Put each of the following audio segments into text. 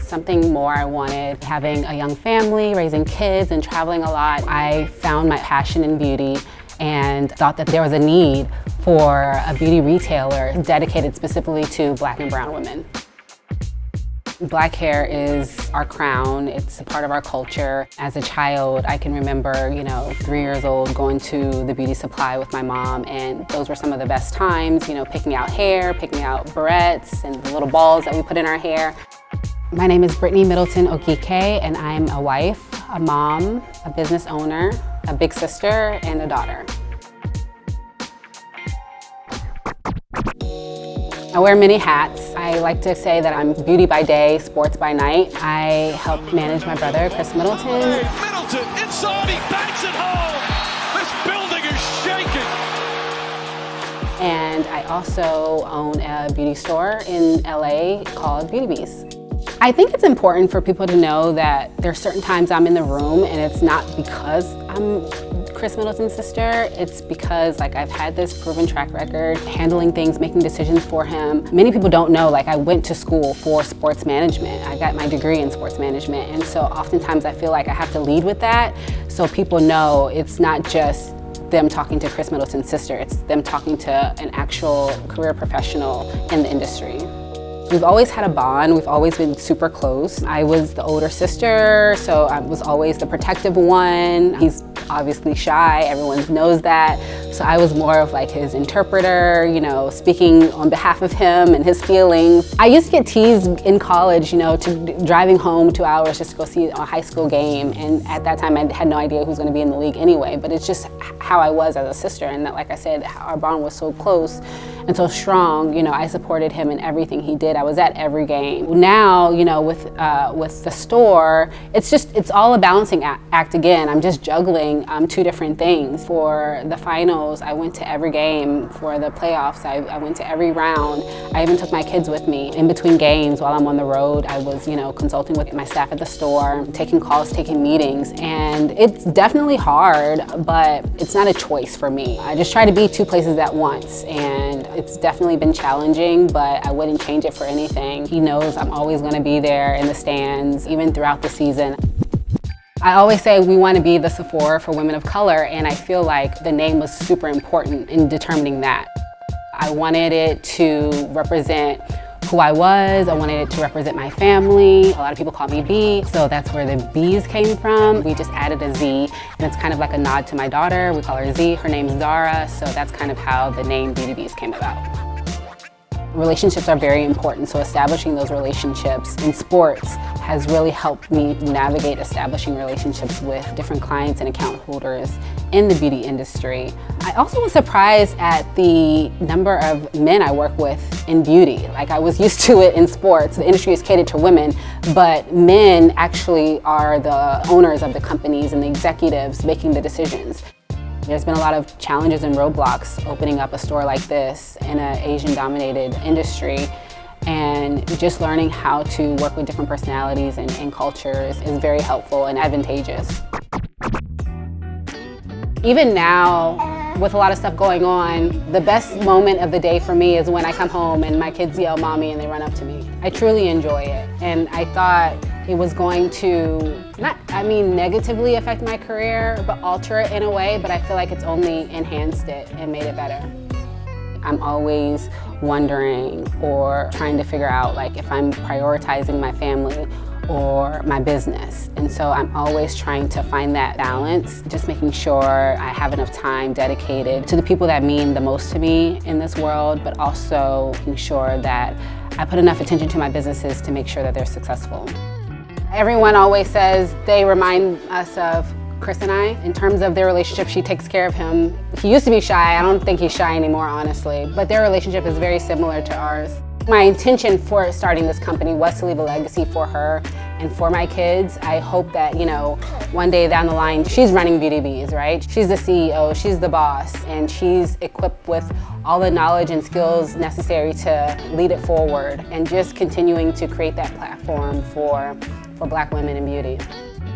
was something more I wanted. Having a young family, raising kids, and traveling a lot, I found my passion in beauty and thought that there was a need for a beauty retailer dedicated specifically to Black and brown women. Black hair is our crown. It's a part of our culture. As a child, I can remember, 3 years old, going to the beauty supply with my mom, and those were some of the best times, picking out hair, picking out barrettes, and the little balls that we put in our hair. My name is Brittney Middleton-Ogike, and I'm a wife, a mom, a business owner, a big sister, and a daughter. I wear many hats. I like to say that I'm beauty by day, sports by night. I help manage my brother, Khris Middleton. Middleton inside, he banks it home. This building is shaking. And I also own a beauty store in LA called Beauty Beez. I think it's important for people to know that there are certain times I'm in the room and it's not because I'm Khris Middleton's sister. It's because I've had this proven track record, handling things, making decisions for him. Many people don't know, I went to school for sports management. I got my degree in sports management. And so oftentimes I feel like I have to lead with that so people know it's not just them talking to Khris Middleton's sister, it's them talking to an actual career professional in the industry. We've always had a bond. We've always been super close. I was the older sister, so I was always the protective one. He's obviously shy, everyone knows that. So I was more of his interpreter, speaking on behalf of him and his feelings. I used to get teased in college, to driving home 2 hours just to go see a high school game. And at that time, I had no idea who was gonna be in the league anyway, but it's just how I was as a sister. And that, like I said, our bond was so close and so strong. I supported him in everything he did. I was at every game. Now, with the store, it's all a balancing act again. I'm just juggling two different things. For the finals, I went to every game. For the playoffs, I went to every round. I even took my kids with me. In between games, while I'm on the road, I was, consulting with my staff at the store, taking calls, taking meetings, and it's definitely hard, but it's not a choice for me. I just try to be two places at once, and it's definitely been challenging, but I wouldn't change it for anything. He knows I'm always gonna be there in the stands, even throughout the season. I always say we want to be the Sephora for women of color, and I feel like the name was super important in determining that. I wanted it to represent who I was. I wanted it to represent my family. A lot of people call me B, so that's where the Beez came from. We just added a Z, and it's kind of like a nod to my daughter. We call her Z. Her name's Zara, so that's kind of how the name Beauty Beez came about. Relationships are very important, so establishing those relationships in sports has really helped me navigate establishing relationships with different clients and account holders in the beauty industry. I also was surprised at the number of men I work with in beauty. I was used to it in sports. The industry is catered to women, but men actually are the owners of the companies and the executives making the decisions. There's been a lot of challenges and roadblocks opening up a store like this in an Asian-dominated industry, and just learning how to work with different personalities and cultures is very helpful and advantageous. Even now, with a lot of stuff going on, the best moment of the day for me is when I come home and my kids yell "mommy" and they run up to me. I truly enjoy it, and I thought it was going to negatively affect my career, but alter it in a way, but I feel like it's only enhanced it and made it better. I'm always wondering or trying to figure out if I'm prioritizing my family or my business. And so I'm always trying to find that balance, just making sure I have enough time dedicated to the people that mean the most to me in this world, but also making sure that I put enough attention to my businesses to make sure that they're successful. Everyone always says they remind us of Khris and I. In terms of their relationship, she takes care of him. He used to be shy. I don't think he's shy anymore, honestly, but their relationship is very similar to ours. My intention for starting this company was to leave a legacy for her and for my kids. I hope that, one day down the line, she's running Beauty Beez, right? She's the CEO, she's the boss, and she's equipped with all the knowledge and skills necessary to lead it forward and just continuing to create that platform for Black women in beauty.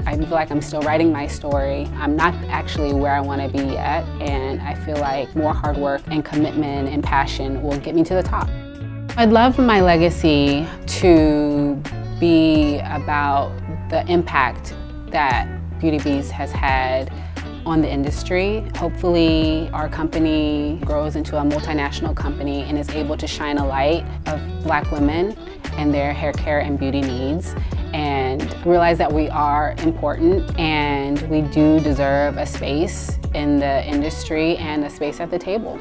I feel like I'm still writing my story. I'm not actually where I want to be yet, and I feel like more hard work and commitment and passion will get me to the top. I'd love my legacy to be about the impact that Beauty Beez has had on the industry. Hopefully our company grows into a multinational company and is able to shine a light of Black women and their hair care and beauty needs, and realize that we are important and we do deserve a space in the industry and a space at the table.